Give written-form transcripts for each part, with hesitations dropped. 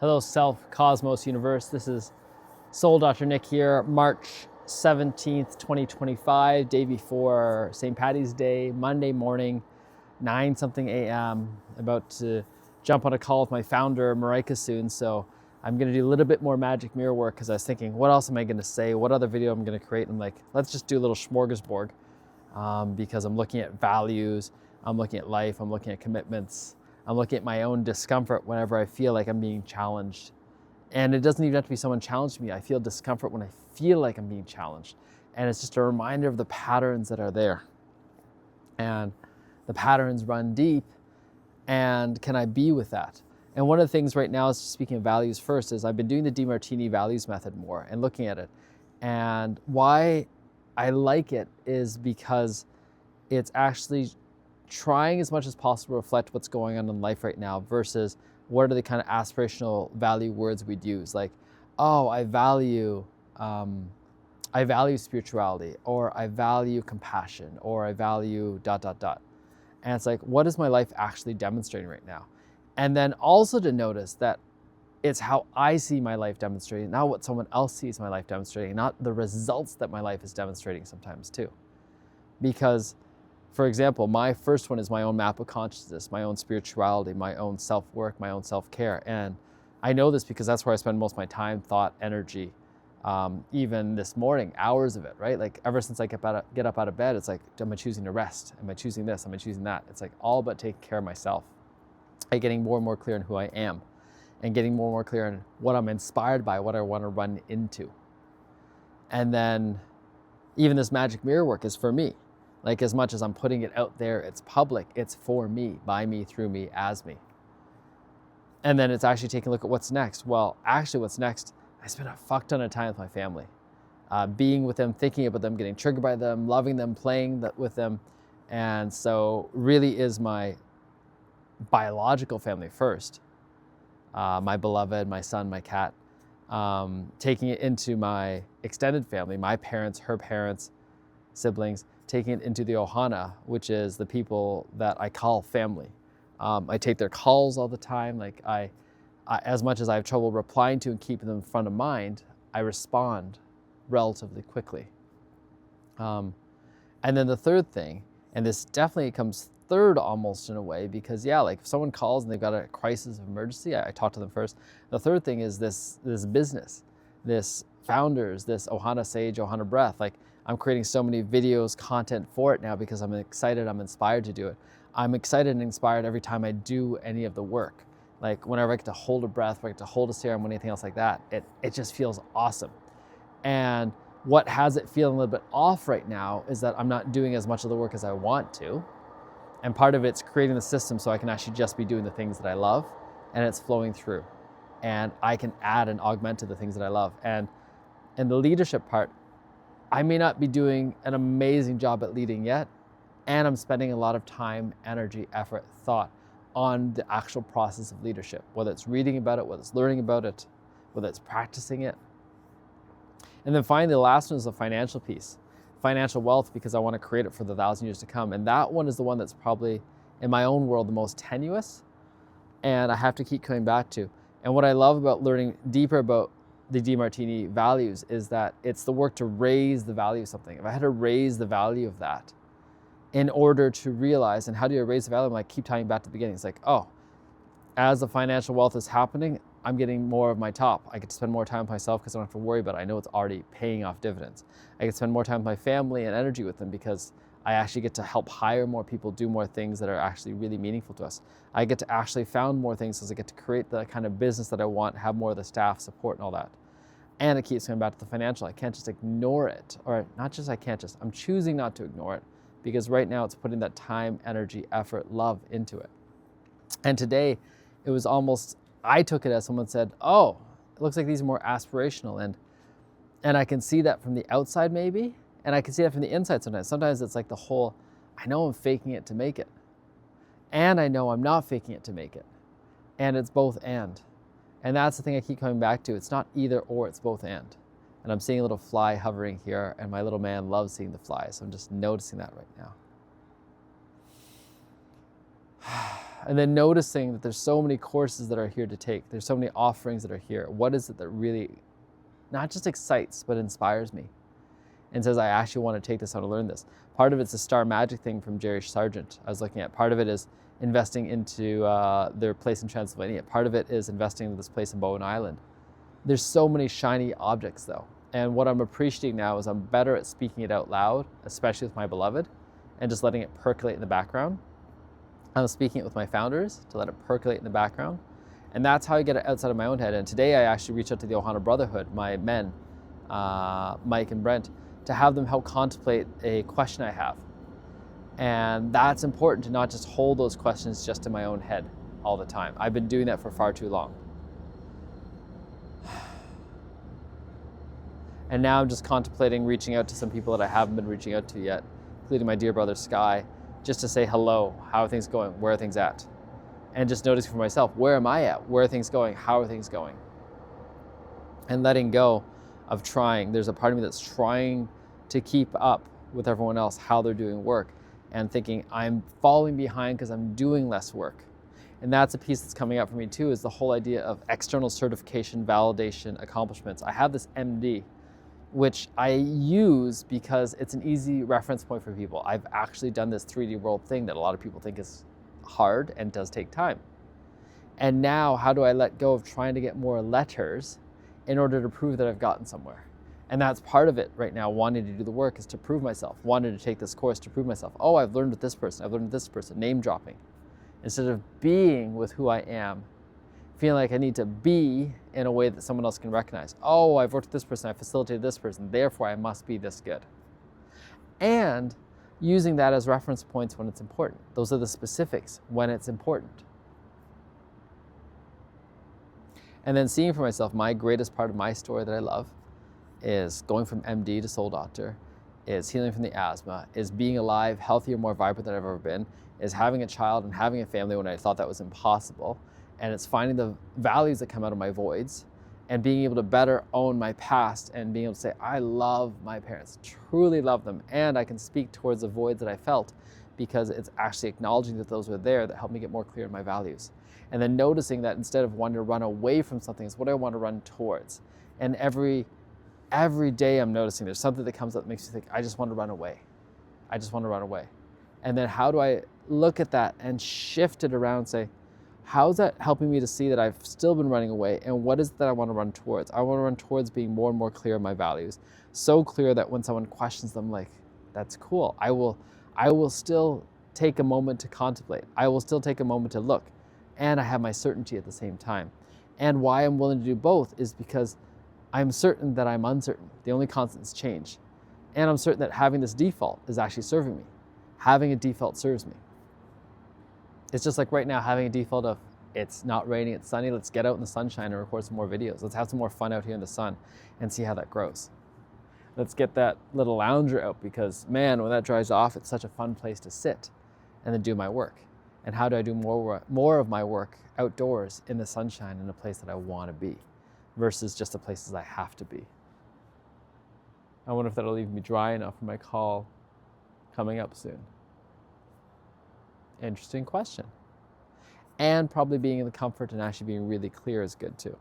Hello, Self, Cosmos, Universe. This is Soul Dr. Nick here, March 17th, 2025, day before St. Paddy's Day, Monday morning, 9 something a.m. About to jump on a call with my founder, Marika, soon. So I'm going to do a little bit more magic mirror work because I was thinking, what else am I going to say? What other video am I going to create? And I'm like, let's just do a little smorgasbord because I'm looking at values, I'm looking at life, I'm looking at commitments. I'm looking at my own discomfort whenever I feel like I'm being challenged. And it doesn't even have to be someone challenging me. I feel discomfort when I feel like I'm being challenged. And it's just a reminder of the patterns that are there. And the patterns run deep. And can I be with that? And one of the things right now, is speaking of values first, is I've been doing the Demartini values method more and looking at it. And why I like it is because it's actually trying as much as possible to reflect what's going on in life right now versus what are the kind of aspirational value words we'd use, like, oh, I value spirituality, or I value compassion, or I value ... And it's like, what is my life actually demonstrating right now? And then also to notice that it's how I see my life demonstrating, not what someone else sees my life demonstrating, not the results that my life is demonstrating sometimes too. Because, for example, my first one is my own map of consciousness, my own spirituality, my own self-work, my own self-care. And I know this because that's where I spend most of my time, thought, energy. Even this morning, hours of it, right? Like ever since I get up out of bed, it's like, am I choosing to rest? Am I choosing this? Am I choosing that? It's like all about taking care of myself. I'm getting more and more clear on who I am and getting more and more clear on what I'm inspired by, what I want to run into. And then even this magic mirror work is for me. Like, as much as I'm putting it out there, it's public, it's for me, by me, through me, as me. And then it's actually taking a look at what's next. Well, actually what's next, I spend a fuck ton of time with my family. Being with them, thinking about them, getting triggered by them, loving them, playing with them. And so really is my biological family first. My beloved, my son, my cat. Taking it into my extended family, my parents, her parents, siblings, taking it into the Ohana, which is the people that I call family. I take their calls all the time. Like I, as much as I have trouble replying to and keeping them front of mind, I respond relatively quickly. And then the third thing, and this definitely comes third almost in a way, because yeah, like if someone calls and they've got a crisis of emergency, I talk to them first. The third thing is this business, this founders, this Ohana Sage, Ohana Breath. Like, I'm creating so many videos, content for it now because I'm excited, I'm inspired to do it. I'm excited and inspired every time I do any of the work. Like whenever I get to hold a breath, or I get to hold a serum, anything else like that, it just feels awesome. And what has it feeling a little bit off right now is that I'm not doing as much of the work as I want to. And part of it's creating the system so I can actually just be doing the things that I love, and it's flowing through. And I can add and augment to the things that I love. And in the leadership part, I may not be doing an amazing job at leading yet, and I'm spending a lot of time, energy, effort, thought on the actual process of leadership, whether it's reading about it, whether it's learning about it, whether it's practicing it. And then finally, the last one is the financial piece, financial wealth, because I want to create it for the 1,000 years to come. And that one is the one that's probably, in my own world, the most tenuous, and I have to keep coming back to. And what I love about learning deeper about the Demartini values is that it's the work to raise the value of something. If I had to raise the value of that in order to realize, and how do you raise the value? I'm like, keep tying back to the beginning. It's like, oh, as the financial wealth is happening, I'm getting more of my top. I get to spend more time with myself because I don't have to worry about it. I know it's already paying off dividends. I get to spend more time with my family and energy with them because I actually get to help hire more people, do more things that are actually really meaningful to us. I get to actually found more things because I get to create the kind of business that I want, have more of the staff support and all that. And it keeps coming back to the financial. I can't just ignore it, or not just I'm choosing not to ignore it, because right now it's putting that time, energy, effort, love into it. And today it was almost, I took it as someone said, oh, it looks like these are more aspirational. And I can see that from the outside maybe, and I can see that from the inside sometimes. Sometimes it's like the whole, I know I'm faking it to make it, and I know I'm not faking it to make it. And it's both and. And that's the thing I keep coming back to. It's not either or, it's both and. And I'm seeing a little fly hovering here, and my little man loves seeing the flies. So I'm just noticing that right now. And then noticing that there's so many courses that are here to take. There's so many offerings that are here. What is it that really not just excites, but inspires me and says, I actually want to take this, I want to learn this. Part of it's a Star Magic thing from Jerry Sargent I was looking at. Part of it is investing into their place in Transylvania. Part of it is investing in this place in Bowen Island. There's so many shiny objects though. And what I'm appreciating now is I'm better at speaking it out loud, especially with my beloved, and just letting it percolate in the background. I'm speaking it with my founders to let it percolate in the background. And that's how I get it outside of my own head. And today I actually reached out to the Ohana Brotherhood, my men, Mike and Brent, to have them help contemplate a question I have. And that's important to not just hold those questions just in my own head all the time. I've been doing that for far too long. And now I'm just contemplating reaching out to some people that I haven't been reaching out to yet, including my dear brother Sky, just to say hello, how are things going, where are things at? And just noticing for myself, where am I at? Where are things going? How are things going? And letting go of trying. There's a part of me that's trying to keep up with everyone else, how they're doing work, and thinking I'm falling behind because I'm doing less work. And that's a piece that's coming up for me too, is the whole idea of external certification, validation, accomplishments. I have this MD, which I use because it's an easy reference point for people. I've actually done this 3D world thing that a lot of people think is hard and does take time. And now how do I let go of trying to get more letters in order to prove that I've gotten somewhere? And that's part of it right now, wanting to do the work is to prove myself, wanting to take this course to prove myself. Oh, I've learned with this person, I've learned with this person, name dropping. Instead of being with who I am, feeling like I need to be in a way that someone else can recognize. Oh, I've worked with this person, I facilitated this person, therefore I must be this good. And using that as reference points when it's important. Those are the specifics when it's important. And then seeing for myself, my greatest part of my story that I love is going from MD to soul doctor, is healing from the asthma, is being alive, healthier, more vibrant than I've ever been, is having a child and having a family when I thought that was impossible. And it's finding the values that come out of my voids and being able to better own my past and being able to say, I love my parents, truly love them. And I can speak towards the voids that I felt because it's actually acknowledging that those were there that helped me get more clear on my values. And then noticing that instead of wanting to run away from something, is what I want to run towards. And every day I'm noticing there's something that comes up that makes me think, I just want to run away. I just want to run away. And then how do I look at that and shift it around and say, how's that helping me to see that I've still been running away, and what is it that I want to run towards? I want to run towards being more and more clear on my values. So clear that when someone questions them, like, that's cool. I will still take a moment to contemplate. I will still take a moment to look. And I have my certainty at the same time. And why I'm willing to do both is because I'm certain that I'm uncertain. The only constant is change. And I'm certain that having this default is actually serving me. Having a default serves me. It's just like right now having a default of it's not raining, it's sunny, let's get out in the sunshine and record some more videos. Let's have some more fun out here in the sun and see how that grows. Let's get that little lounger out because man, when that dries off, it's such a fun place to sit and then do my work. And how do I do more of my work outdoors in the sunshine in a place that I want to be versus just the places I have to be? I wonder if that'll leave me dry enough for my call coming up soon. Interesting question. And probably being in the comfort and actually being really clear is good too.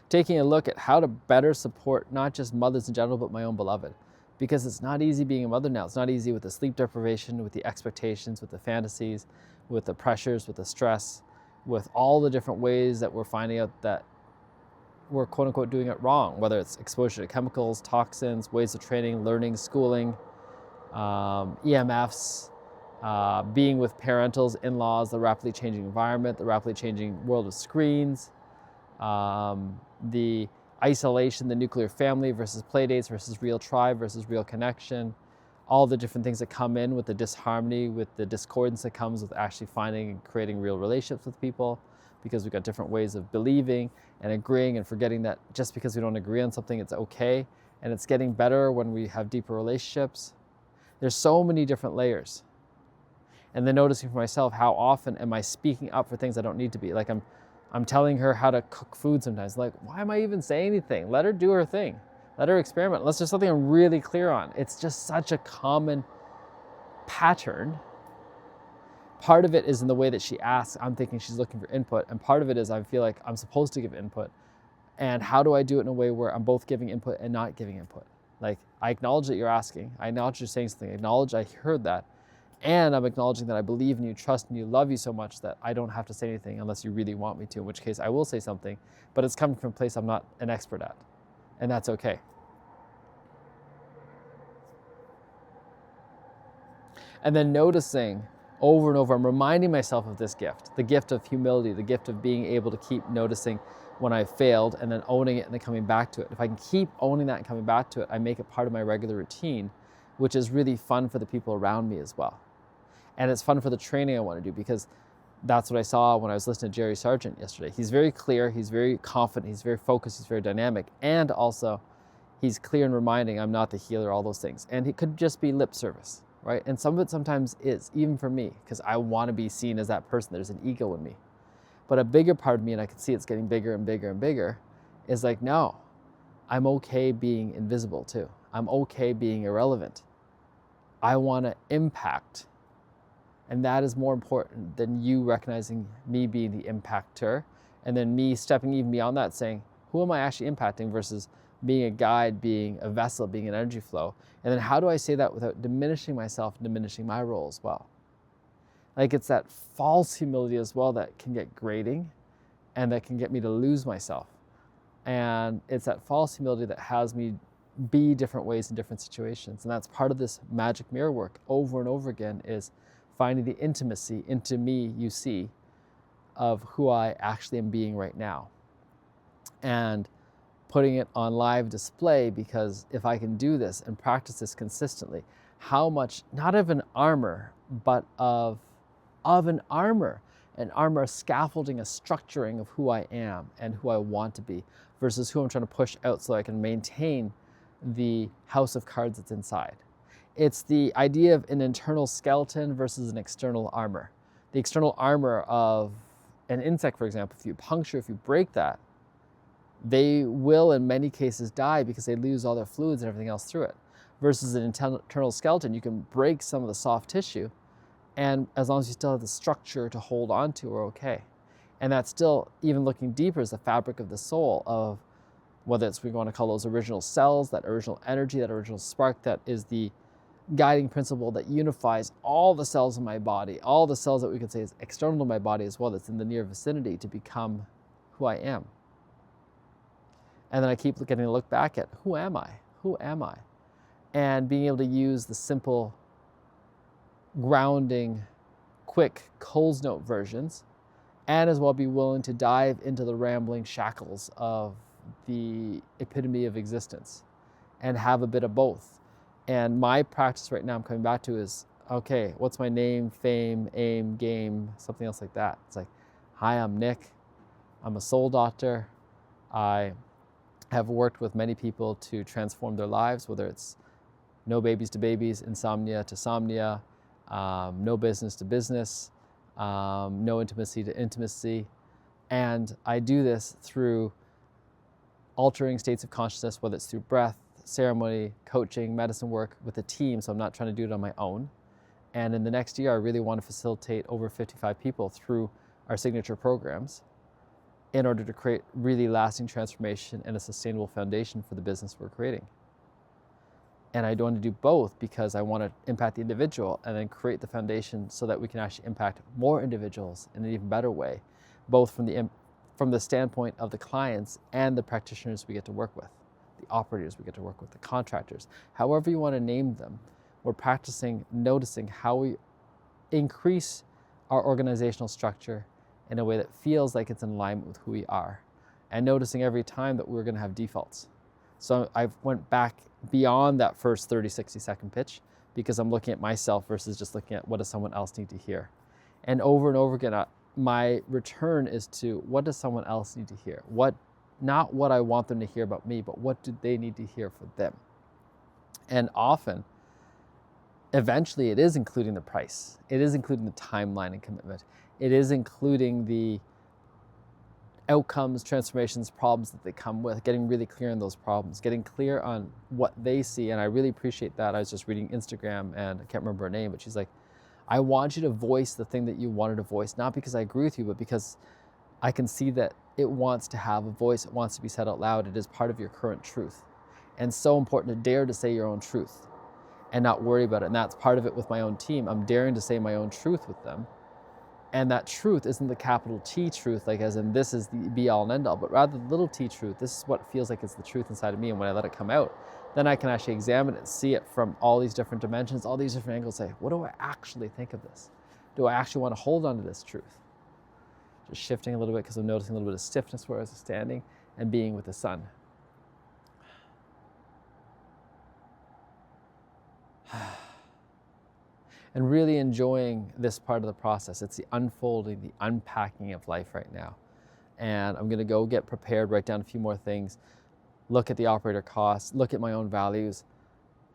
Taking a look at how to better support not just mothers in general, but my own beloved. Because it's not easy being a mother now. It's not easy with the sleep deprivation, with the expectations, with the fantasies, with the pressures, with the stress, with all the different ways that we're finding out that we're quote unquote doing it wrong, whether it's exposure to chemicals, toxins, ways of training, learning, schooling, EMFs, being with parentals, in-laws, the rapidly changing environment, the rapidly changing world of screens, the isolation, the nuclear family versus playdates versus real tribe versus real connection, all the different things that come in with the disharmony, with the discordance that comes with actually finding and creating real relationships with people, because we've got different ways of believing and agreeing and forgetting that just because we don't agree on something, it's okay. And it's getting better when we have deeper relationships. There's so many different layers. And then noticing for myself, how often am I speaking up for things I don't need to be? Like I'm telling her how to cook food sometimes. Like, why am I even saying anything? Let her do her thing. Let her experiment. Unless there's something I'm really clear on. It's just such a common pattern. Part of it is in the way that she asks. I'm thinking she's looking for input. And part of it is I feel like I'm supposed to give input. And how do I do it in a way where I'm both giving input and not giving input? Like, I acknowledge that you're asking. I acknowledge you're saying something. I acknowledge I heard that. And I'm acknowledging that I believe in you, trust in you, love you so much that I don't have to say anything unless you really want me to, in which case I will say something, but it's coming from a place I'm not an expert at. And that's okay. And then noticing over and over, I'm reminding myself of this gift, the gift of humility, the gift of being able to keep noticing when I failed and then owning it and then coming back to it. If I can keep owning that and coming back to it, I make it part of my regular routine, which is really fun for the people around me as well. And it's fun for the training I want to do, because that's what I saw when I was listening to Jerry Sargent yesterday. He's very clear, he's very confident, he's very focused, he's very dynamic, and also he's clear in reminding I'm not the healer, all those things. And it could just be lip service, right? And some of it sometimes is, even for me, because I want to be seen as that person. There's an ego in me. But a bigger part of me, and I can see it's getting bigger and bigger and bigger, is like, no, I'm okay being invisible too. I'm okay being irrelevant. I want to impact. And that is more important than you recognizing me being the impactor, and then me stepping even beyond that, saying, who am I actually impacting versus being a guide, being a vessel, being an energy flow? And then how do I say that without diminishing myself and diminishing my role as well? Like, it's that false humility as well that can get grating and that can get me to lose myself. And it's that false humility that has me be different ways in different situations. And that's part of this magic mirror work over and over again, is finding the intimacy into me you see of who I actually am being right now. And putting it on live display, because if I can do this and practice this consistently, how much, not of an armor, but of an armor scaffolding, a structuring of who I am and who I want to be versus who I'm trying to push out so I can maintain the house of cards that's inside. It's the idea of an internal skeleton versus an external armor. The external armor of an insect, for example, if you puncture, if you break that, they will in many cases die because they lose all their fluids and everything else through it. Versus an internal skeleton, you can break some of the soft tissue, and as long as you still have the structure to hold on to, we're okay. And that's still, even looking deeper, is the fabric of the soul, of whether it's, we want to call those original cells, that original energy, that original spark, that is the guiding principle that unifies all the cells in my body, all the cells that we could say is external to my body as well, that's in the near vicinity, to become who I am. And then I keep getting to look back at, who am I? Who am I? And being able to use the simple, grounding, quick Coles Note versions, and as well be willing to dive into the rambling shackles of the epitome of existence and have a bit of both. And my practice right now I'm coming back to is, okay, what's my name, fame, aim, game, something else like that. It's like, hi, I'm Nick. I'm a soul doctor. I have worked with many people to transform their lives, whether it's no babies to babies, insomnia to somnia, no business to business, no intimacy to intimacy. And I do this through altering states of consciousness, whether it's through breath, ceremony, coaching, medicine work with a team, so I'm not trying to do it on my own. And in the next year, I really want to facilitate over 55 people through our signature programs in order to create really lasting transformation and a sustainable foundation for the business we're creating. And I want to do both because I want to impact the individual and then create the foundation so that we can actually impact more individuals in an even better way, both from the standpoint of the clients and the practitioners we get to work with, the operators we get to work with, the contractors, however you want to name them. We're practicing noticing how we increase our organizational structure in a way that feels like it's in alignment with who we are, and noticing every time that we're going to have defaults. So I went back beyond that first 30, 60-second pitch because I'm looking at myself versus just looking at what does someone else need to hear. And over again, my return is to what does someone else need to hear? Not what I want them to hear about me, but what do they need to hear for them? And often, eventually it is including the price. It is including the timeline and commitment. It is including the outcomes, transformations, problems that they come with, getting really clear on those problems, getting clear on what they see. And I really appreciate that. I was just reading Instagram and I can't remember her name, but she's like, I want you to voice the thing that you wanted to voice, not because I agree with you, but because I can see that it wants to have a voice, it wants to be said out loud, it is part of your current truth. And so important to dare to say your own truth and not worry about it. And that's part of it with my own team. I'm daring to say my own truth with them. And that truth isn't the capital T truth, like as in this is the be all and end all, but rather the little t truth. This is what feels like it's the truth inside of me. And when I let it come out, then I can actually examine it and see it from all these different dimensions, all these different angles, say, what do I actually think of this? Do I actually want to hold on to this truth? Just shifting a little bit because I'm noticing a little bit of stiffness where I was standing and being with the sun. And really enjoying this part of the process. It's the unfolding, the unpacking of life right now. And I'm gonna go get prepared, write down a few more things, look at the operator costs, look at my own values,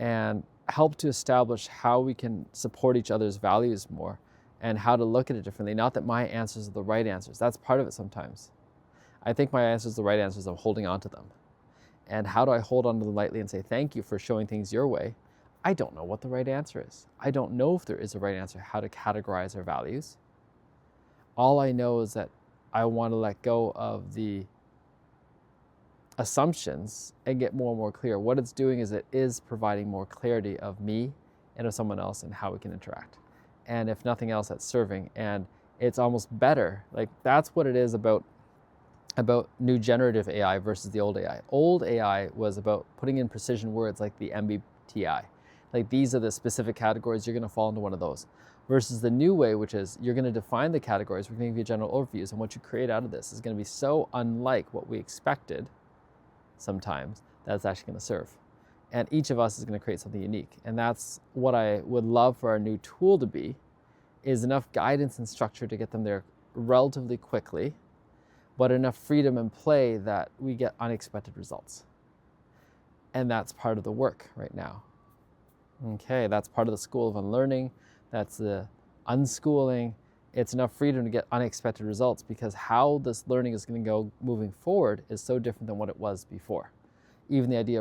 and help to establish how we can support each other's values more and how to look at it differently. Not that my answers are the right answers. That's part of it sometimes. I think my answers are the right answers. I'm holding on to them. And how do I hold on to them lightly and say, thank you for showing things your way? I don't know what the right answer is. I don't know if there is a right answer, how to categorize our values. All I know is that I want to let go of the assumptions and get more and more clear. What it's doing is it is providing more clarity of me and of someone else and how we can interact. And if nothing else, that's serving. And it's almost better. Like that's what it is about new generative AI versus the old AI. Old AI was about putting in precision words like the MBTI. Like these are the specific categories, you're gonna fall into one of those. Versus the new way, which is you're gonna define the categories, we're gonna give you general overviews, and what you create out of this is gonna be so unlike what we expected sometimes that it's actually gonna serve. And each of us is gonna create something unique. And that's what I would love for our new tool to be, is enough guidance and structure to get them there relatively quickly, but enough freedom and play that we get unexpected results. And that's part of the work right now. Okay, that's part of the school of unlearning. That's the unschooling. It's enough freedom to get unexpected results because how this learning is going to go moving forward is so different than what it was before. Even the idea of